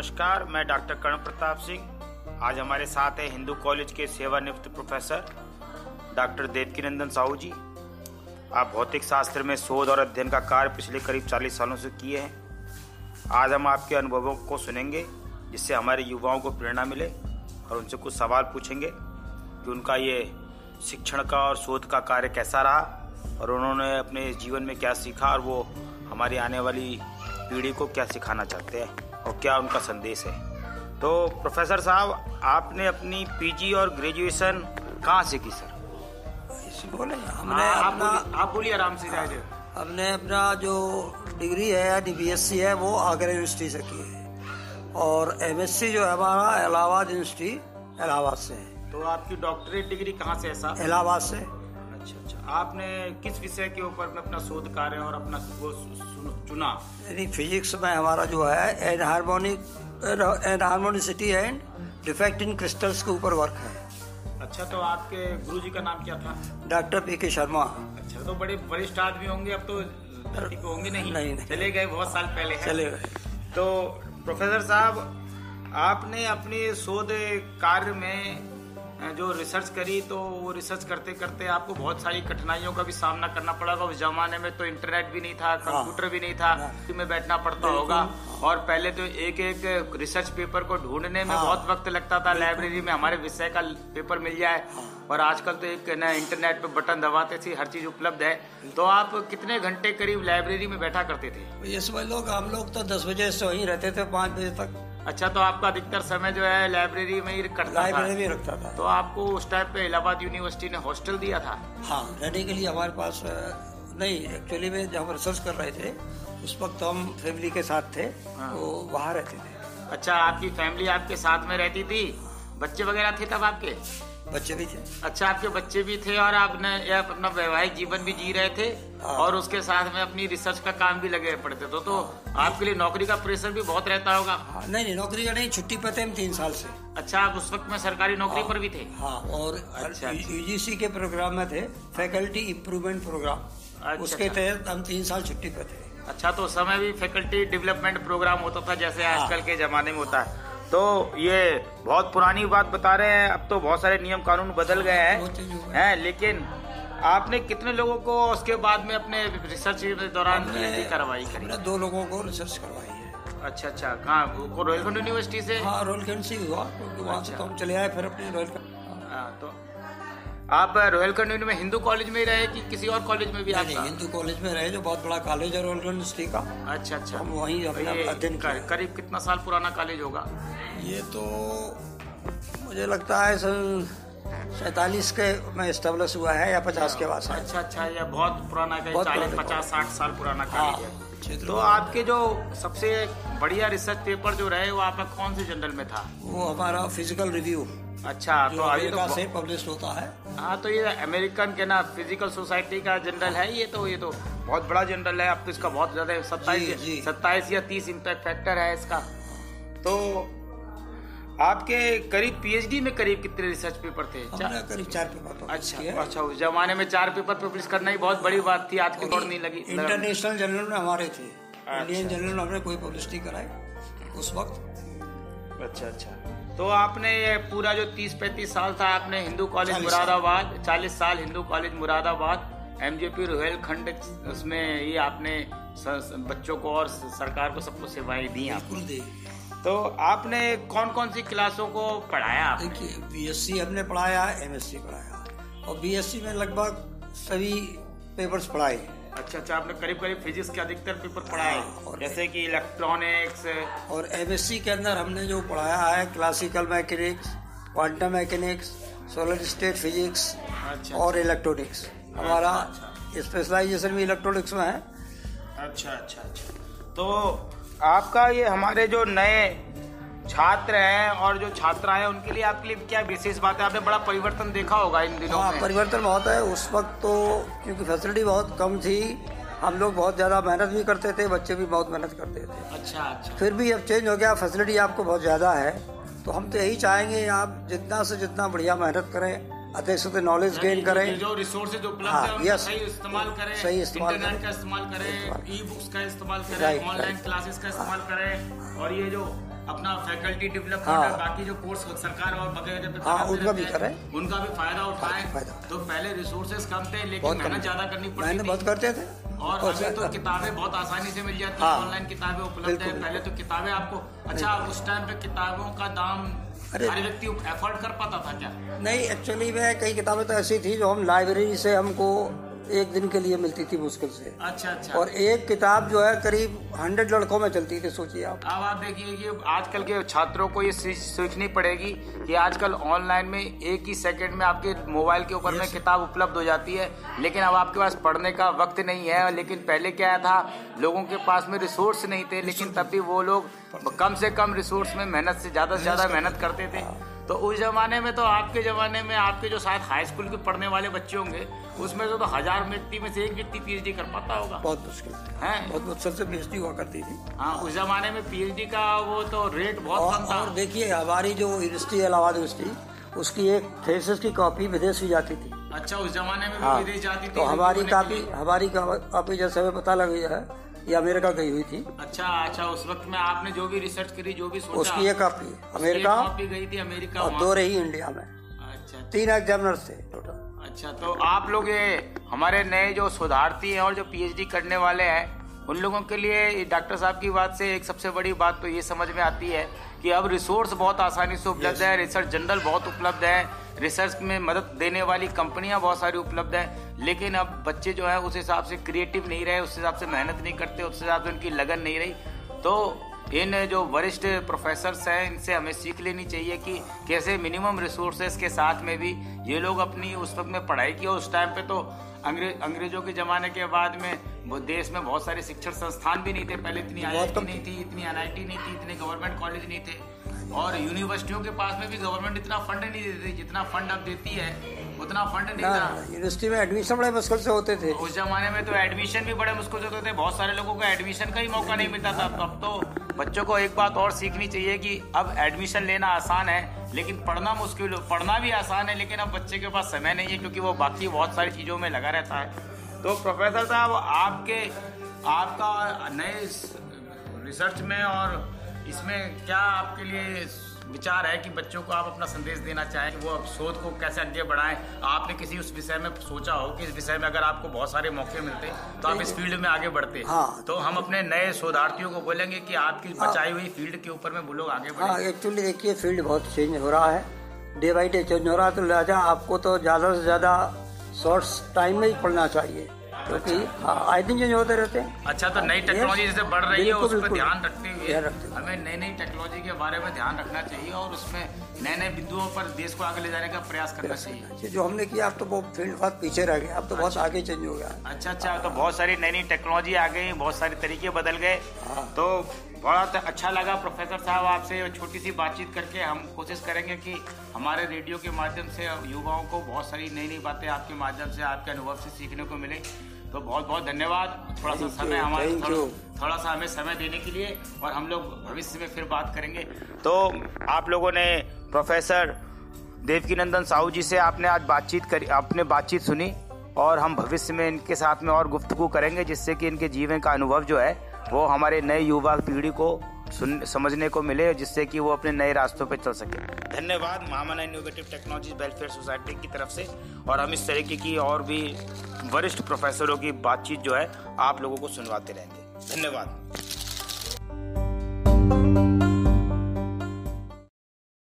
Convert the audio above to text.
नमस्कार, मैं डॉक्टर कर्ण प्रताप सिंह। आज हमारे साथ है हिंदू कॉलेज के सेवानिवृत्त प्रोफेसर डॉक्टर देवकीनंदन साहू जी। आप भौतिक शास्त्र में शोध और अध्ययन का कार्य पिछले करीब 40 सालों से किए हैं। आज हम आपके अनुभवों को सुनेंगे जिससे हमारे युवाओं को प्रेरणा मिले और उनसे कुछ सवाल पूछेंगे कि उनका ये शिक्षण का और शोध का कार्य कैसा रहा और उन्होंने अपने जीवन में क्या सीखा और वो हमारी आने वाली पीढ़ी को क्या सिखाना चाहते हैं और क्या उनका संदेश है। तो प्रोफेसर साहब, आपने अपनी पीजी और ग्रेजुएशन कहाँ से की सर? बोले हमने आप बोलिए आराम से। हमने अपना जो डिग्री है यानी बीएससी है वो आगरा यूनिवर्सिटी से की है और एमएससी जो है हमारा इलाहाबाद यूनिवर्सिटी इलाहाबाद से है। तो आपकी डॉक्टरेट डिग्री कहाँ से है साहब? इलाहाबाद से। अच्छा, आपने किस विषय के ऊपर में अपना शोध कार्य और अपना वो चुना? यानी फिजिक्स में हमारा जो है एनहार्मोनिसिटी एंड डिफेक्ट इन क्रिस्टल्स के ऊपर वर्क है। अच्छा, तो आपके गुरुजी का नाम क्या था? डॉक्टर पीके शर्मा। अच्छा, तो बड़े वरिष्ठ आदमी होंगे, अब तो धरती पे होंगे नहीं, चले गए बहुत साल पहले है। चले गए। तो प्रोफेसर साहब, आपने अपने शोध कार्य में जो रिसर्च करी तो वो रिसर्च करते करते आपको बहुत सारी कठिनाइयों का भी सामना करना पड़ा होगा। उस जमाने में तो इंटरनेट भी नहीं था, कंप्यूटर भी नहीं था, में बैठना पड़ता होगा और पहले तो एक एक रिसर्च पेपर को ढूंढने में बहुत वक्त लगता था। लाइब्रेरी में हमारे विषय का पेपर मिल जाए और आजकल तो एक ना इंटरनेट पे बटन दबाते थे, हर चीज उपलब्ध है। तो आप कितने घंटे करीब लाइब्रेरी में बैठा करते थे? ये सब लोग हम लोग तो 10 बजे से वहीं रहते थे 5 बजे तक। अच्छा, तो आपका अधिकतर समय जो है लाइब्रेरी में ही कटता था? लाइब्रेरी में रखता था। तो आपको उस टाइम पे इलाहाबाद यूनिवर्सिटी ने हॉस्टल दिया था? हाँ, रहने के लिए हमारे पास नहीं, एक्चुअली में जब हम रिसर्च कर रहे थे उस वक्त हम फैमिली के साथ थे। तो वहाँ रहते थे। अच्छा, आपकी फैमिली आपके साथ में रहती थी? बच्चे वगैरह थे तब आपके? बच्चे भी थे। अच्छा, आपके बच्चे भी थे और आपने अपना वैवाहिक जीवन भी जी रहे थे और उसके साथ में अपनी रिसर्च का काम भी लगे पड़ते थे। तो आपके लिए नौकरी का प्रेशर भी बहुत रहता होगा? नहीं, नौकरी का नहीं, छुट्टी पे थे हम 3 साल से। अच्छा, आप उस वक्त में सरकारी नौकरी पर भी थे? हाँ, और यूजीसी के प्रोग्राम में थे, फैकल्टी इम्प्रूवमेंट प्रोग्राम। उसके तहत हम 3 साल छुट्टी पे थे। अच्छा, तो उस समय भी फैकल्टी डेवलपमेंट प्रोग्राम होता था जैसे आजकल के जमाने में होता है? तो ये बहुत पुरानी बात बता रहे हैं, अब तो बहुत सारे नियम कानून बदल गए हैं, लेकिन आपने कितने लोगों को उसके बाद में अपने रिसर्च के दौरान कार्रवाई करी? हमने 2 लोगों को रिसर्च करवाई है। अच्छा, कहाँ? रोहिलखंड यूनिवर्सिटी से? हाँ, रोहिलखंड से हुआ, क्योंकि वहाँ से तो हम चले आए फिर अपने रोहिलखंड। तो आप रोहिलखंड में हिंदू कॉलेज में ही रहे कि किसी और कॉलेज में भी? नहीं, हिंदू कॉलेज में रहे, जो बहुत बड़ा कॉलेज है रोहिलखंड यूनिवर्सिटी का। अच्छा, हम वहीं अपना अध्ययन कर। करीब कितना साल पुराना कॉलेज होगा ये? तो मुझे लगता है सन 47 के में एस्टेब्लिश हुआ है या 50 के बाद। अच्छा, ये बहुत पुराना, 40, 50, 60 साल पुराना कॉलेज है। तो आपके जो सबसे बढ़िया रिसर्च पेपर जो रहे वो आपका कौन से जर्नल में था? वो हमारा फिजिकल रिव्यू। अच्छा, तो अभी तो से पब्लिश होता है। हाँ, तो ये अमेरिकन के ना फिजिकल सोसाइटी का जर्नल है। ये तो बहुत बड़ा जर्नल है। अब तो इसका बहुत ज्यादा 27 या 30 इम्पैक्ट फैक्टर है इसका। तो आपके करीब पीएचडी में करीब कितने रिसर्च पेपर थे? करीब 4 पेपर। अच्छा, उस जमाने में 4 पेपर पब्लिश करना ही बहुत बड़ी बात थी, आज की दौड़ नहीं लगी। इंटरनेशनल जर्नल में हमारे थे, इंडियन जर्नल में हमने कोई पब्लिश नहीं कराए उस वक्त। अच्छा, तो आपने ये पूरा जो 30-35 साल था आपने हिंदू कॉलेज मुरादाबाद, 40 साल हिंदू कॉलेज मुरादाबाद, एमजेपी रोहिलखंड, उसमें ये आपने बच्चों को और सरकार को सबको सेवाएं दी आपने। तो आपने कौन कौन सी क्लासों को पढ़ाया? देखिए, बीएससी हमने पढ़ाया, एमएससी पढ़ाया और बीएससी में लगभग सभी पेपर्स पढ़ाए। अच्छा, आपने करीब फिजिक्स के अधिकतर पेपर पढ़ाए, जैसे कि इलेक्ट्रॉनिक्स। और एमएससी के अंदर हमने जो पढ़ाया है classical mechanics, quantum mechanics, solid state physics और इलेक्ट्रॉनिक्स। हमारा स्पेशलाइजेशन भी इलेक्ट्रॉनिक्स में है। अच्छा, तो आपका ये हमारे जो नए छात्र हैं और जो छात्रा हैं उनके लिए आपके लिए क्या विशेष बात है? आपने बड़ा परिवर्तन देखा होगा इन दिनों में। परिवर्तन बहुत है। उस वक्त तो क्योंकि फैसिलिटी बहुत कम थी, हम लोग बहुत ज़्यादा मेहनत भी करते थे, बच्चे भी बहुत मेहनत करते थे। अच्छा, फिर भी अब चेंज हो गया, फैसिलिटी आपको बहुत ज़्यादा है। तो हम तो यही चाहेंगे आप जितना से जितना बढ़िया मेहनत करें, अधिक से नॉलेज गेन करें, जो रिसोर्सेज उपलब्ध है उनका सही इस्तेमाल करें, इंटरनेट का इस्तेमाल करें, ई बुक्स का इस्तेमाल करें, ऑनलाइन क्लासेस का इस्तेमाल करें और ये जो अपना फैकल्टी डेवलपमेंट और बाकी जो कोर्स सरकार और वगैरह पे उनका भी करें, उनका भी फायदा उठाएं। तो पहले रिसोर्सेज कम थे लेकिन मेहनत ज्यादा करनी पड़ती थी, मेहनत बहुत करते थे। और अभी तो किताबें बहुत आसानी से मिल जाती है, ऑनलाइन किताबें उपलब्ध है। पहले तो किताबें आपको, अच्छा उस टाइम पे किताबों का दाम हर व्यक्ति अफोर्ड कर पाता था क्या? नहीं, एक्चुअली में कई किताबें तो ऐसी थी जो हम लाइब्रेरी से हमको एक दिन के लिए मिलती थी मुश्किल से। अच्छा। और एक किताब जो है करीब 100 लड़कों में चलती थी, सोचिए आप। अब आप देखिए कि आजकल के छात्रों को ये सीखनी पड़ेगी कि आजकल ऑनलाइन में एक ही सेकंड में आपके मोबाइल के ऊपर में किताब उपलब्ध हो जाती है, लेकिन अब आपके पास पढ़ने का वक्त नहीं है। लेकिन पहले क्या था, लोगों के पास में रिसोर्स नहीं थे, लेकिन तब भी वो लोग कम से कम रिसोर्स में मेहनत से ज्यादा मेहनत करते थे। तो उस जमाने में तो आपके जमाने में आपके जो शायद हाई स्कूल के पढ़ने वाले बच्चे होंगे उसमें तो 1000 व्यक्ति में से एक व्यक्ति पीएचडी कर पाता होगा। बहुत मुश्किल है, बहुत मुश्किल से पीएचडी हुआ करती थी। हाँ, उस जमाने में पीएचडी का वो तो रेट बहुत कम था। और देखिए हमारी जो यूनिवर्सिटी है इलाहाबाद यूनिवर्सिटी, उसकी एक थीसिस की कॉपी विदेश भी जाती थी। अच्छा, उस जमाने में भी विदेश जाती थी। तो हमारी कॉपी जैसे हमें पता लग गया है ये अमेरिका गई हुई थी। अच्छा, उस वक्त में आपने जो भी रिसर्च करी, जो भी सोचा, उसकी एक कॉपी अमेरिका कॉपी गई थी अमेरिका, और 2 रही इंडिया में। अच्छा, 3 एग्जामिनर्स थे टोटल। अच्छा, तो आप लोग ये हमारे नए जो शोधार्थी हैं और जो पीएचडी करने वाले हैं उन लोगों के लिए डॉक्टर साहब की बात से एक सबसे बड़ी बात तो ये समझ में आती है कि अब रिसोर्स बहुत आसानी से उपलब्ध है, रिसर्च जर्नल बहुत उपलब्ध है, रिसर्च में मदद देने वाली कंपनियां बहुत सारी उपलब्ध है। लेकिन अब बच्चे जो है उस हिसाब से क्रिएटिव नहीं रहे, उस हिसाब से मेहनत नहीं करते, उस हिसाब से उनकी लगन नहीं रही। तो इन जो वरिष्ठ प्रोफेसर्स हैं इनसे हमें सीख लेनी चाहिए कि कैसे मिनिमम रिसोर्सेज के साथ में भी ये लोग अपनी उस वक्त में पढ़ाई की। उस टाइम पे तो अंग्रेजों के जमाने के बाद में देश में बहुत सारे शिक्षण संस्थान भी नहीं थे। पहले इतनी IIT नहीं थी, इतनी NIT नहीं थी, इतने गवर्नमेंट कॉलेज नहीं थे, और यूनिवर्सिटियों के पास में भी गवर्नमेंट इतना फंड नहीं देती जितना फंड अब देती है, उतना फंड नहीं था। यूनिवर्सिटी में एडमिशन बड़े मुश्किल से होते थे उस जमाने में, तो एडमिशन भी बड़े मुश्किल से होते थे, बहुत सारे लोगों को एडमिशन का ही मौका नहीं मिलता था। अब तो बच्चों को एक बात और सीखनी चाहिए कि अब एडमिशन लेना आसान है लेकिन पढ़ना मुश्किल, पढ़ना भी आसान है लेकिन अब बच्चे के पास समय नहीं है क्योंकि वो बाकी बहुत सारी चीज़ों में लगा रहता है। तो प्रोफेसर साहब, आपका नए रिसर्च में और इसमें क्या आपके लिए विचार है कि बच्चों को आप अपना संदेश देना चाहें कि वो शोध को कैसे आगे बढ़ाएं? आपने किसी उस विषय में सोचा हो कि इस विषय में अगर आपको बहुत सारे मौके मिलते तो आप इस फील्ड में आगे बढ़ते? हाँ, तो हम अपने नए शोधार्थियों को बोलेंगे कि आपकी बचाई हुई फील्ड के ऊपर में वो लोग आगे बढ़ें। हाँ, एक्चुअली देखिए फील्ड बहुत चेंज हो रहा है, डे बाई डे चेंज हो रहा है, तो लिहाजा आपको तो ज़्यादा से ज़्यादा शॉर्ट्स टाइम में ही पढ़ना चाहिए क्योंकि आए दिन चेंज होते रहते हैं। अच्छा, तो नई टेक्नोलॉजी जैसे बढ़ रही है उस पर ध्यान रखते हुए हमें नई टेक्नोलॉजी के बारे में ध्यान रखना चाहिए और उसमें नए बिंदुओं पर देश को आगे ले जाने का प्रयास करना चाहिए। जो हमने किया अब तो वो फील्ड बहुत पीछे रह गया, अब तो बहुत आगे चेंज हो गया। अच्छा, तो बहुत सारी नई टेक्नोलॉजी आ गई, बहुत सारे तरीके बदल गए। तो बहुत अच्छा लगा प्रोफेसर साहब आपसे छोटी सी बातचीत करके। हम कोशिश करेंगे कि हमारे रेडियो के माध्यम से युवाओं को बहुत सारी नई बातें आपके माध्यम से, आपके अनुभव से सीखने को मिले। तो बहुत बहुत धन्यवाद, थोड़ा सा समय हमारे थोड़ा सा हमें समय देने के लिए, और हम लोग भविष्य में फिर बात करेंगे। तो आप लोगों ने प्रोफेसर देवकीनंदन साहू जी से आपने आज बातचीत करी, आपने बातचीत सुनी, और हम भविष्य में इनके साथ में और गुफ्तगू करेंगे जिससे कि इनके जीवन का अनुभव जो है वो हमारे नए युवा पीढ़ी को समझने को मिले, जिससे कि वो अपने नए रास्तों पर चल सके। धन्यवाद महामना इनोवेटिव टेक्नोलॉजी वेलफेयर सोसाइटी की तरफ से, और हम इस तरीके की और भी वरिष्ठ प्रोफेसरों की बातचीत जो है आप लोगों को सुनवाते रहेंगे। धन्यवाद।